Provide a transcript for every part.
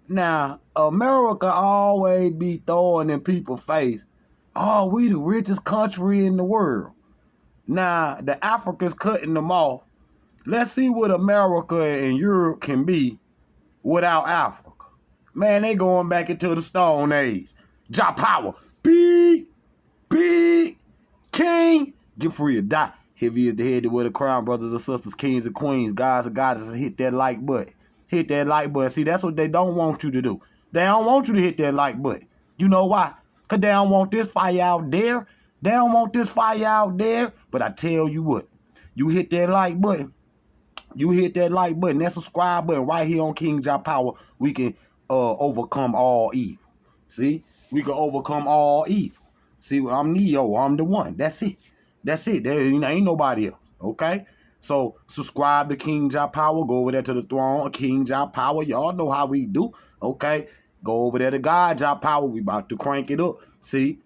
Now, America always be throwing in people's face, oh, we the richest country in the world. Now, the Africans cutting them off. Let's see what America and Europe can be without Africa. Man, they going back into the Stone Age. Power. Big king. Get free or die. Heavy is the head to wear the crown, brothers and sisters, kings and queens, guys and goddesses. Hit that like button. Hit that like button. See, that's what they don't want you to do. They don't want you to hit that like button. You know why? Because they don't want this fire out there. They don't want this fire out there. But I tell you what, you hit that like button. You hit that like button, that subscribe button right here on KINGJAHPOWER. We can overcome all evil. See? We can overcome all evil. See, I'm Neo. I'm the one. That's it. That's it. There ain't nobody else. Okay? So, subscribe to KINGJAHPOWER. Go over there to the throne of KINGJAHPOWER. Y'all know how we do. Okay? Go over there to KINGJAHPOWER. We about to crank it up. See?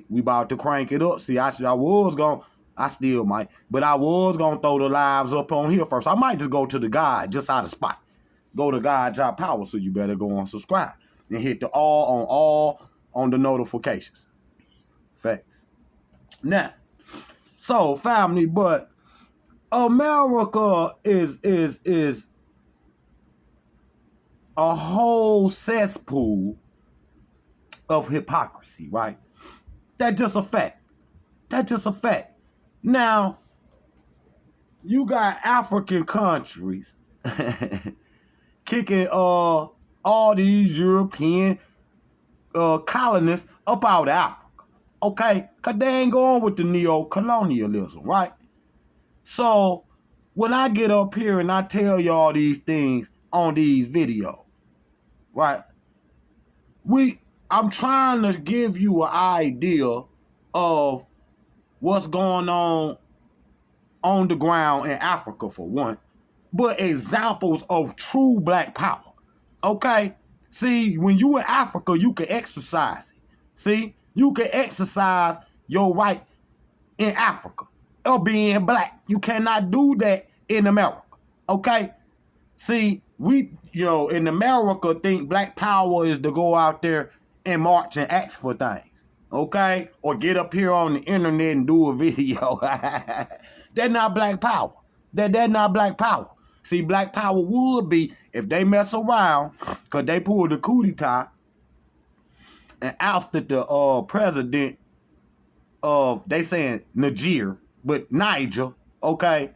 We about to crank it up. See, I was going to. I still might. But I was going to throw the lives up on here first. I might just go to the God just out of spot. Go to KINGJAHPOWER, so you better go on subscribe. And hit the all on the notifications. Facts. Now, so family, but America is a whole cesspool of hypocrisy, right? That's just a fact. That's just a fact. Now, you got African countries kicking all these European colonists up out of Africa, okay? Because they ain't going with the neo-colonialism, right? So, when I get up here and I tell y'all these things on these videos, right? I'm trying to give you an idea of what's going on the ground in Africa, for one, but examples of true black power. Okay? See, when you in Africa, you can exercise it. See? You can exercise your right in Africa of being black. You cannot do that in America. Okay? See, we, in America, think black power is to go out there and march and ask for things. Okay? Or get up here on the internet and do a video. That's not black power. That's not black power. See, black power would be if they mess around, because they pulled the coup d'etat and ousted the president of, they saying Niger, but Niger, okay?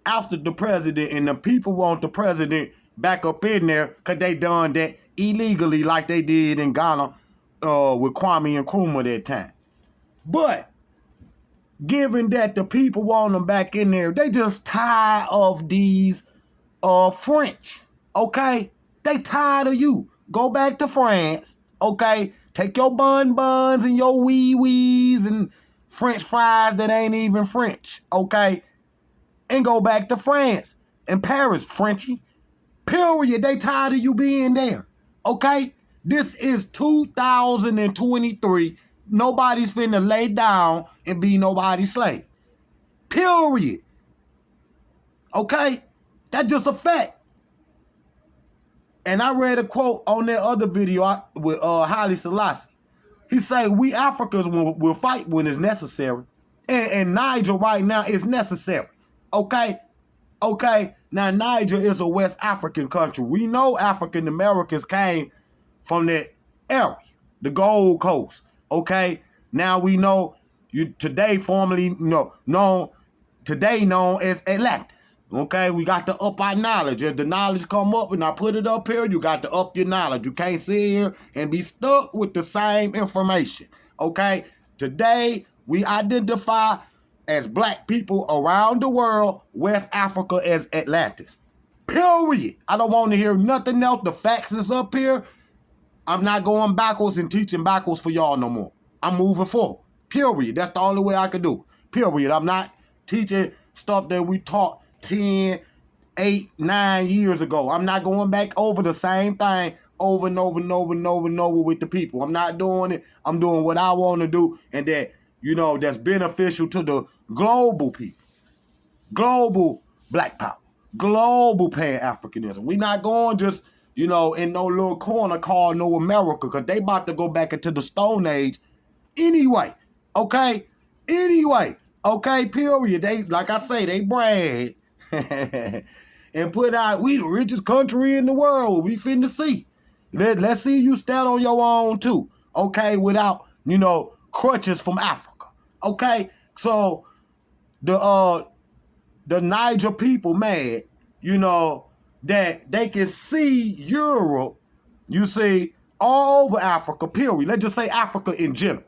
Ousted the president, and the people want the president back up in there because they done that illegally like they did in Ghana with Kwame Nkrumah that time. But given that the people want them back in there, they just tired of these French, okay? They tired of you. Go back to France, okay? Take your buns and your wee-wees and French fries that ain't even French, okay? And go back to France and Paris, Frenchie. Period. They tired of you being there, okay? This is 2023. Nobody's finna lay down and be nobody's slave. Period. Okay? That's just a fact. And I read a quote on that other video with Haile Selassie. He said, we Africans will fight when it's necessary. And Niger right now is necessary. Okay? Okay? Now, Niger is a West African country. We know African Americans came from that area, the Gold Coast. Okay? Now we know today formerly known as Atlantis. Okay? We got to up our knowledge. As the knowledge come up and I put it up here, you got to up your knowledge. You can't sit here and be stuck with the same information. Okay? Today, we identify as black people around the world, West Africa as Atlantis. Period. I don't want to hear nothing else. The facts is up here. I'm not going backwards and teaching backwards for y'all no more. I'm moving forward. Period. That's the only way I can do it. Period. I'm not teaching stuff that we taught 10, 8, 9 years ago. I'm not going back over the same thing over and over and over and over and over with the people. I'm not doing it. I'm doing what I want to do, and that, that's beneficial to the global people. Global black power. Global Pan-Africanism. We're not going just you know, in no little corner called no America, because they about to go back into the Stone Age anyway. Okay? Anyway. Okay, period. They, like I say, they brag and put out, we the richest country in the world. We finna see. Let's see you stand on your own too. Okay, without, you know, crutches from Africa. Okay? So the Niger people mad, you know, that they can see Europe, you see, all over Africa, period. Let's just say Africa in general,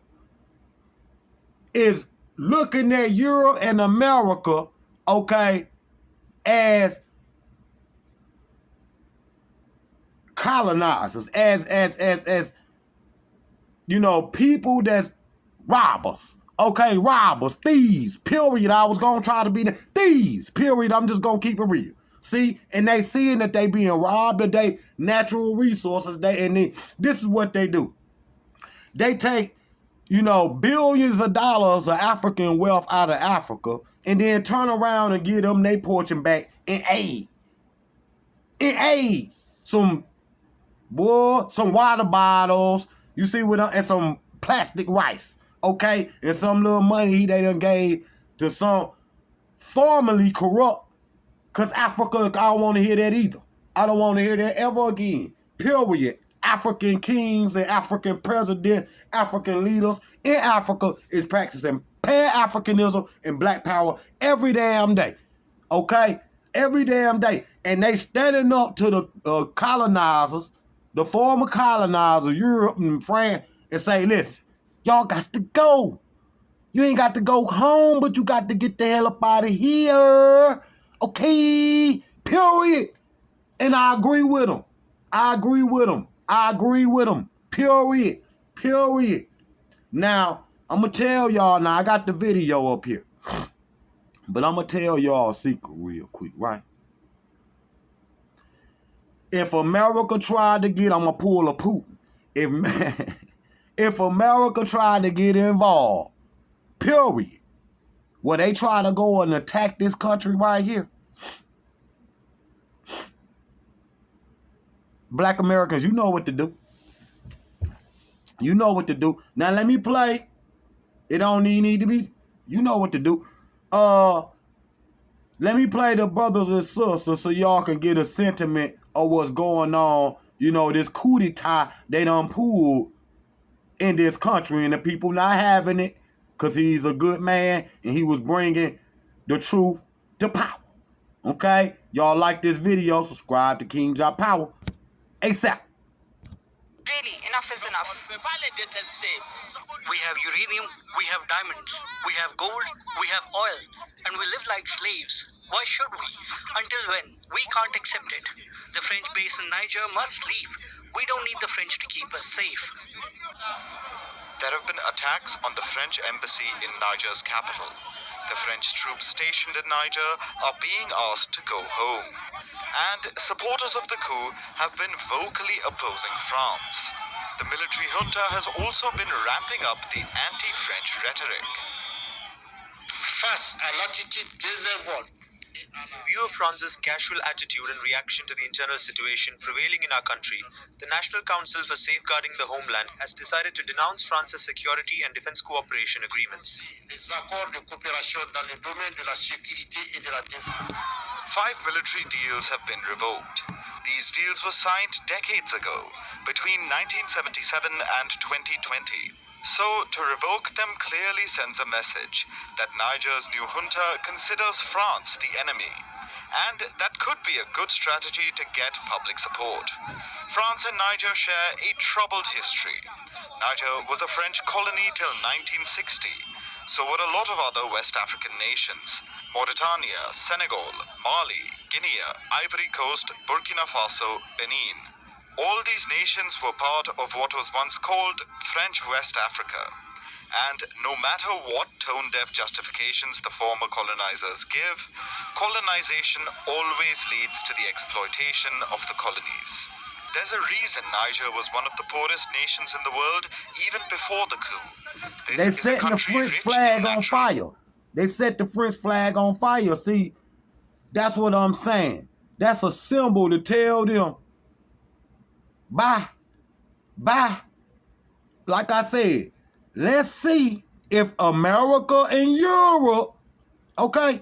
is looking at Europe and America, okay, as colonizers, as you know, people that's robbers. Okay, robbers, thieves, period. I was gonna try to be the thieves, period. I'm just gonna keep it real. See, and they seeing that they being robbed of their natural resources. This is what they do. They take, you know, billions of dollars of African wealth out of Africa and then turn around and give them their portion back in aid. In aid. Some water bottles, you see, and some plastic rice. Okay, and some little money they done gave to some formerly corrupt, because Africa, I don't want to hear that either. I don't want to hear that ever again. Period. African kings and African presidents, African leaders in Africa is practicing Pan-Africanism and black power every damn day. Okay? Every damn day. And they standing up to the colonizers, the former colonizers, Europe and France, and say, listen, y'all got to go. You ain't got to go home, but you got to get the hell up out of here. Okay? Period. And I agree with them. I agree with them. I agree with them. Period. Period. Now, I'm going to tell y'all, now I got the video up here, but I'm going to tell y'all a secret real quick, right? If America tried to get, I'm going to pull a Putin. If America tried to get involved, period, where they try to go and attack this country right here, black Americans, you know what to do. You know what to do. Now let me play. It don't need to be. You know what to do. Let me play the brothers and sisters so y'all can get a sentiment of what's going on. You know, this coup d'etat they done pulled in this country, and the people not having it because he's a good man and he was bringing the truth to power. Okay? Y'all like this video, subscribe to KINGJAHPOWER ASAP. Really, enough is enough. We have uranium, we have diamonds, we have gold, we have oil, and we live like slaves. Why should we? Until when? We can't accept it. The French base in Niger must leave. We don't need the French to keep us safe. There have been attacks on the French embassy in Niger's capital. The French troops stationed in Niger are being asked to go home. And supporters of the coup have been vocally opposing France. The military junta has also been ramping up the anti-French rhetoric. Face à l'attitude désavouable. In view of France's casual attitude in reaction to the internal situation prevailing in our country, the National Council for Safeguarding the Homeland has decided to denounce France's security and defense cooperation agreements. Les accords de coopération dans le domaine de la sécurité et de la défense. 5 military deals have been revoked. These deals were signed decades ago, between 1977 and 2020. So, to revoke them clearly sends a message that Niger's new junta considers France the enemy, and that could be a good strategy to get public support. France and Niger share a troubled history. Niger was a French colony till 1960, so were a lot of other West African nations: Mauritania, Senegal, Mali, Guinea, Ivory Coast, Burkina Faso, Benin. All these nations were part of what was once called French West Africa. And no matter what tone-deaf justifications the former colonizers give, colonization always leads to the exploitation of the colonies. There's a reason Niger was one of the poorest nations in the world even before the coup. They setting the French flag on fire. They set the French flag on fire. See, that's what I'm saying. That's a symbol to tell them Bye. Like I said, let's see if America and Europe, okay,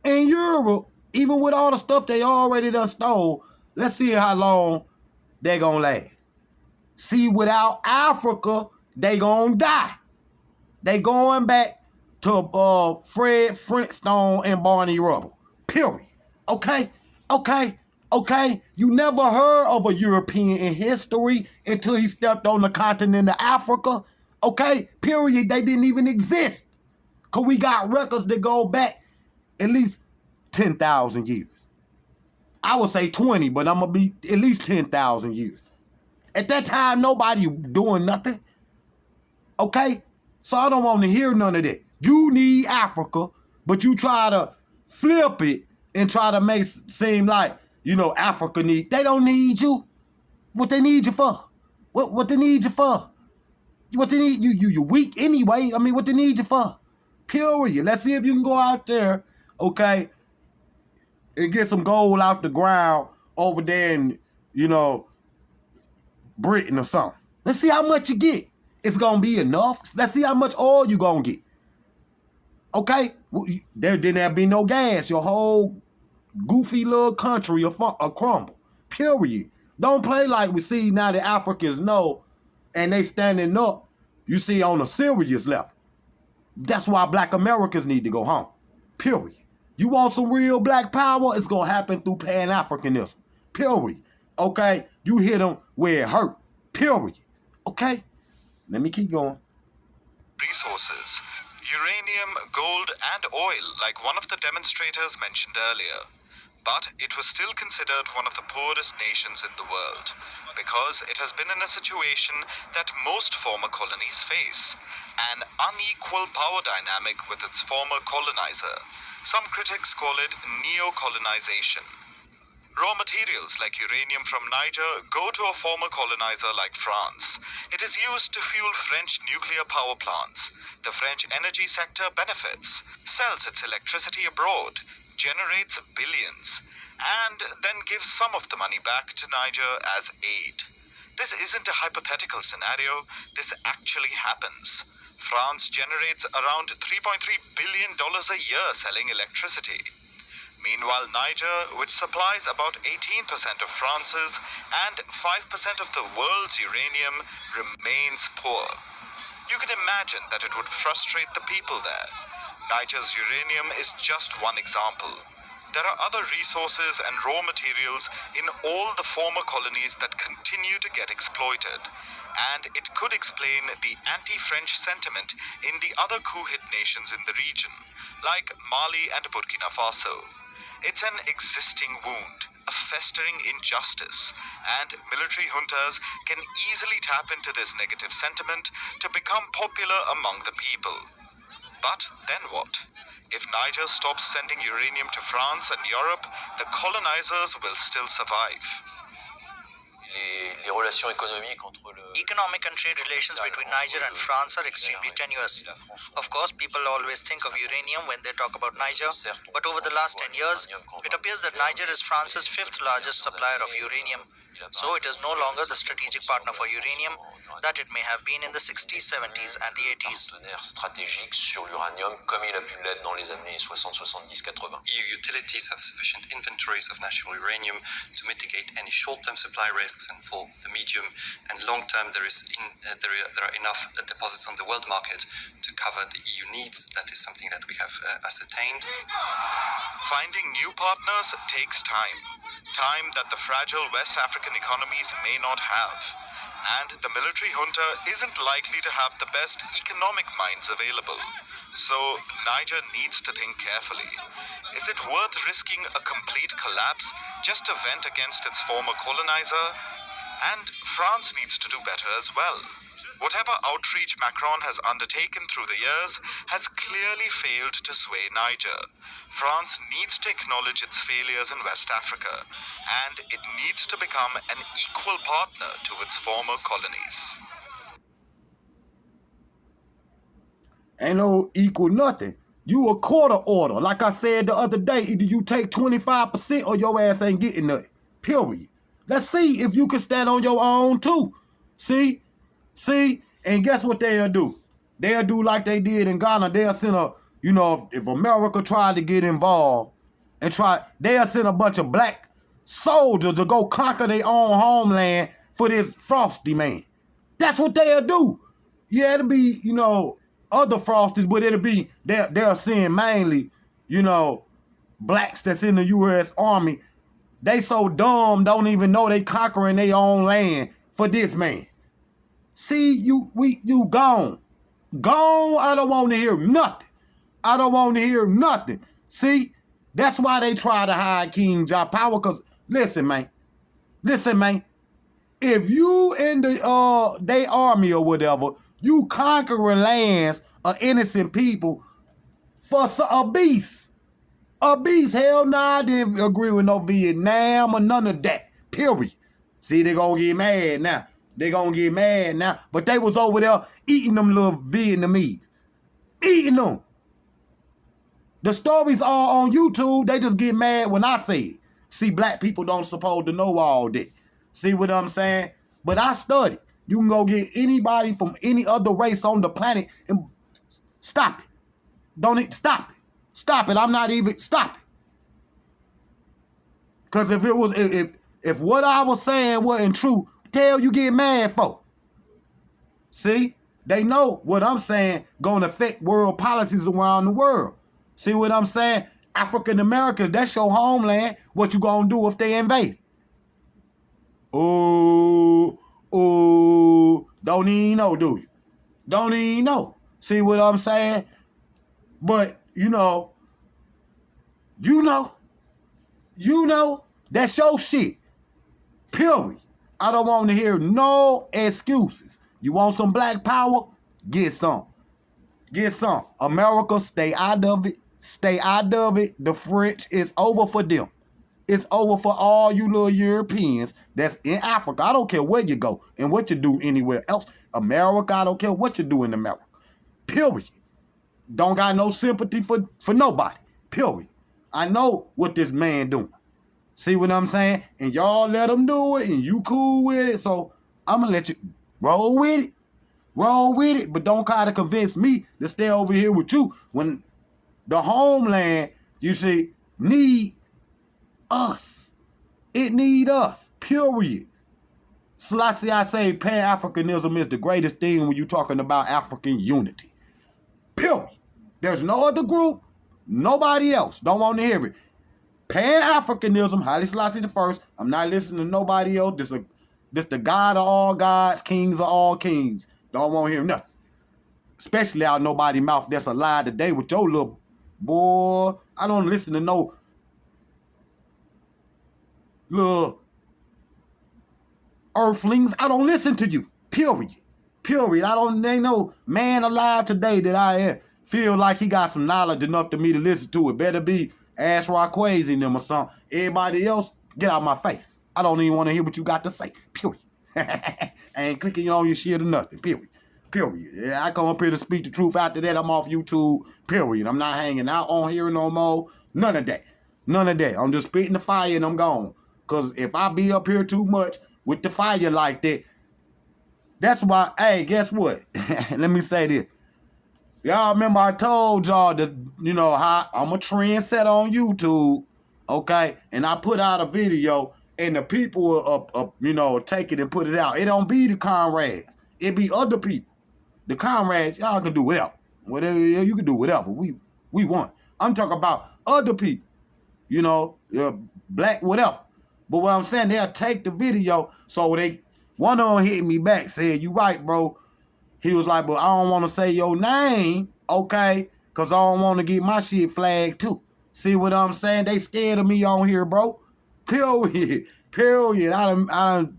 in Europe, even with all the stuff they already done stole, let's see how long they gonna last. See, without Africa, they gonna die. They going back to Fred Flintstone and Barney Rubble. Period. Okay? You never heard of a European in history until he stepped on the continent of Africa. Okay? Period. They didn't even exist. Because we got records that go back at least 10,000 years. I would say 20, but I'm going to be at least 10,000 years. At that time, nobody doing nothing. Okay? So I don't want to hear none of that. You need Africa, but you try to flip it and try to make it seem like, you know, Africa need. They don't need you. What they need you for? What they need you for? What they need you weak anyway. I mean, what they need you for? Period. Let's see if you can go out there, okay, and get some gold out the ground over there in, you know, Britain or something. Let's see how much you get. It's going to be enough. Let's see how much oil you going to get. Okay? There didn't be no gas. Your whole goofy little country will crumble. Period. Don't play like we see now the Africans know and they standing up, you see, on a serious level. That's why black Americans need to go home. Period. You want some real black power? It's going to happen through Pan-Africanism. Period. Okay? You hit them where it hurt. Period. Okay? Let me keep going. Resources: uranium, gold, and oil, like one of the demonstrators mentioned earlier. But it was still considered one of the poorest nations in the world, because it has been in a situation that most former colonies face, an unequal power dynamic with its former colonizer. Some critics call it neo-colonization. Raw materials like uranium from Niger go to a former colonizer like France. It is used to fuel French nuclear power plants. The French energy sector benefits, sells its electricity abroad, generates billions, and then gives some of the money back to Niger as aid. This isn't a hypothetical scenario. This actually happens. France generates around $3.3 billion a year selling electricity. Meanwhile, Niger, which supplies about 18% of France's and 5% of the world's uranium, remains poor. You can imagine that it would frustrate the people there. Niger's uranium is just one example. There are other resources and raw materials in all the former colonies that continue to get exploited, and it could explain the anti-French sentiment in the other coup-hit nations in the region, like Mali and Burkina Faso. It's an existing wound, a festering injustice, and military juntas can easily tap into this negative sentiment to become popular among the people. But then what? If Niger stops sending uranium to France and Europe, the colonizers will still survive. Economic and trade relations between Niger and France are extremely tenuous. Of course, people always think of uranium when they talk about Niger, but over the last 10 years, it appears that Niger is France's fifth largest supplier of uranium. So it is no longer the strategic partner for uranium that it may have been in the 60s, 70s, and the 80s. EU utilities have sufficient inventories of natural uranium to mitigate any short-term supply risks, and for the medium and long term there are enough deposits on the world market to cover the EU needs. That is something that we have ascertained. Finding new partners takes time that the fragile West African economies may not have. And the military junta isn't likely to have the best economic minds available. So Niger needs to think carefully. Is it worth risking a complete collapse just to vent against its former colonizer? And France needs to do better as well. Whatever outreach Macron has undertaken through the years has clearly failed to sway Niger. France needs to acknowledge its failures in West Africa, and it needs to become an equal partner to its former colonies. Ain't no equal nothing. You a quarter order. Like I said the other day, either you take 25% or your ass ain't getting nothing. Period. Let's see if you can stand on your own too. See? And guess what they'll do? They'll do like they did in Ghana. They'll send if America tried to get involved and they'll send a bunch of black soldiers to go conquer their own homeland for this frosty man. That's what they'll do. Yeah, it'll be, other frosties, but it'll be, they'll send mainly, blacks that's in the U.S. Army. They so dumb, don't even know they conquering their own land for this man. See, you gone. Gone, I don't want to hear nothing. I don't want to hear nothing. See, that's why they try to hide KINGJAHPOWER, because, listen, man. If you in the they army or whatever, you conquering lands of innocent people for a beast. A beast. Hell nah, I didn't agree with no Vietnam or none of that. Period. See, they gonna get mad now. But they was over there eating them little Vietnamese. Eating them. The stories are on YouTube. They just get mad when I say it. See, black people don't supposed to know all that. See what I'm saying? But I studied. You can go get anybody from any other race on the planet and stop it. Stop it. Stop it. I'm not even, stop it. Because if what I was saying wasn't true, tell you get mad for. See? They know what I'm saying gonna affect world policies around the world. See what I'm saying? African Americans, that's your homeland. What you gonna do if they invade? Oh, don't even know, do you? Don't even know. See what I'm saying? But, that's your shit. Period. I don't want to hear no excuses. You want some black power? Get some. Get some. America, stay out of it. Stay out of it. The French, it's over for them. It's over for all you little Europeans that's in Africa. I don't care where you go and what you do anywhere else. America, I don't care what you do in America. Period. Don't got no sympathy for nobody. Period. I know what this man doing. See what I'm saying? And y'all let him do it and you cool with it. So I'm going to let you roll with it. Roll with it. But don't try to convince me to stay over here with you when the homeland, you see, need us. It need us. Period. Selassie, I say Pan-Africanism is the greatest thing when you're talking about African unity. Period. There's no other group, nobody else. Don't want to hear it. Pan-Africanism, Haile Selassie the First. I'm not listening to nobody else. This the God of all gods, kings of all kings. Don't want to hear nothing. Especially out nobody's mouth that's alive today with your little boy. I don't listen to no little earthlings. I don't listen to you. Period. Period. Ain't no man alive today that I feel like he got some knowledge enough to me to listen to it. Better be Ash Rockway's in them or something. Everybody else, get out my face. I don't even want to hear what you got to say. Period. I ain't clicking on your shit or nothing. Period. Period. Yeah, I come up here to speak the truth. After that, I'm off YouTube. Period. I'm not hanging out on here no more. None of that. None of that. I'm just spitting the fire and I'm gone. Because if I be up here too much with the fire like that, that's why, hey, guess what? Let me say this. Y'all remember I told y'all that, how I'm a trendsetter on YouTube, okay? And I put out a video and the people take it and put it out. It don't be the comrades. It be other people. The comrades, y'all can do whatever. Whatever, you can do whatever. We want. I'm talking about other people. Black, whatever. But what I'm saying, they'll take the video, so one of them hit me back, said, you right, bro. He was like, but I don't want to say your name, okay, because I don't want to get my shit flagged too. See what I'm saying? They scared of me on here, bro. Period. Period.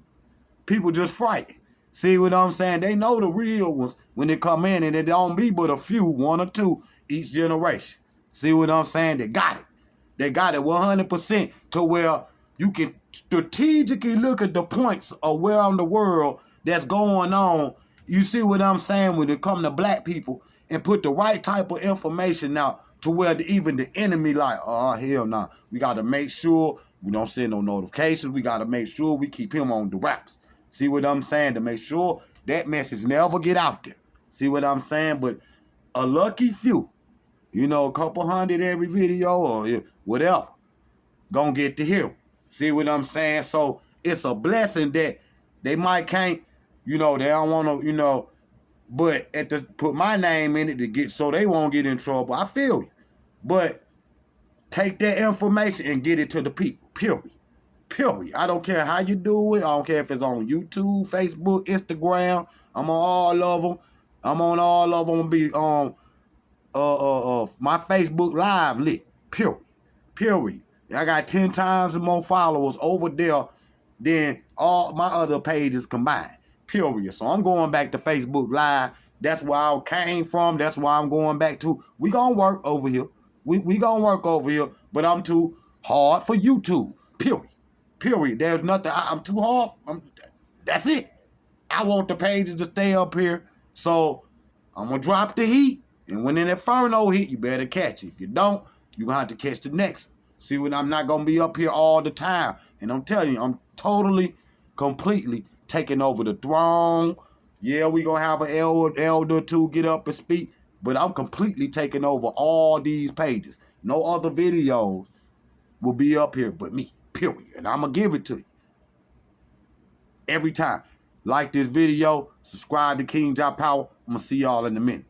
People just frightened. See what I'm saying? They know the real ones when they come in, and it don't be but a few, one or two each generation. See what I'm saying? They got it. They got it 100% to where you can strategically look at the points of where in the world that's going on. You see what I'm saying when it comes to black people and put the right type of information out to where even the enemy like, oh, hell no. We got to make sure We don't send no notifications. We got to make sure we keep him on the wraps. See what I'm saying? To make sure that message never get out there. See what I'm saying? But a lucky few, you know, a couple hundred every video or whatever, gonna get to hear. See what I'm saying? So it's a blessing that they might can't, you know, they don't want to, you know, but put my name in it to get, so they won't get in trouble. I feel you. But take that information and get it to the people, period. Period. I don't care how you do it. I don't care if it's on YouTube, Facebook, Instagram. I'm on all of them. I'm on all of them. Be on my Facebook Live lit. Period. Period. I got 10 times more followers over there than all my other pages combined. Period. So I'm going back to Facebook Live. That's where I came from. That's why I'm going back to. We gonna work over here. We gonna work over here. But I'm too hard for YouTube. Period. Period. There's nothing. I'm too hard. That's it. I want the pages to stay up here. So I'm gonna drop the heat. And when an inferno hit, you better catch it. If you don't, you're gonna have to catch the next one. See what I'm not gonna be up here all the time. And I'm telling you, I'm totally, completely taking over the throne. Yeah, we gonna have an elder to get up and speak, but I'm completely taking over all these pages. No other videos will be up here but me, period. And I'm gonna give it to you every time. Like this video, subscribe to King Jah Power. I'm gonna see y'all in a minute.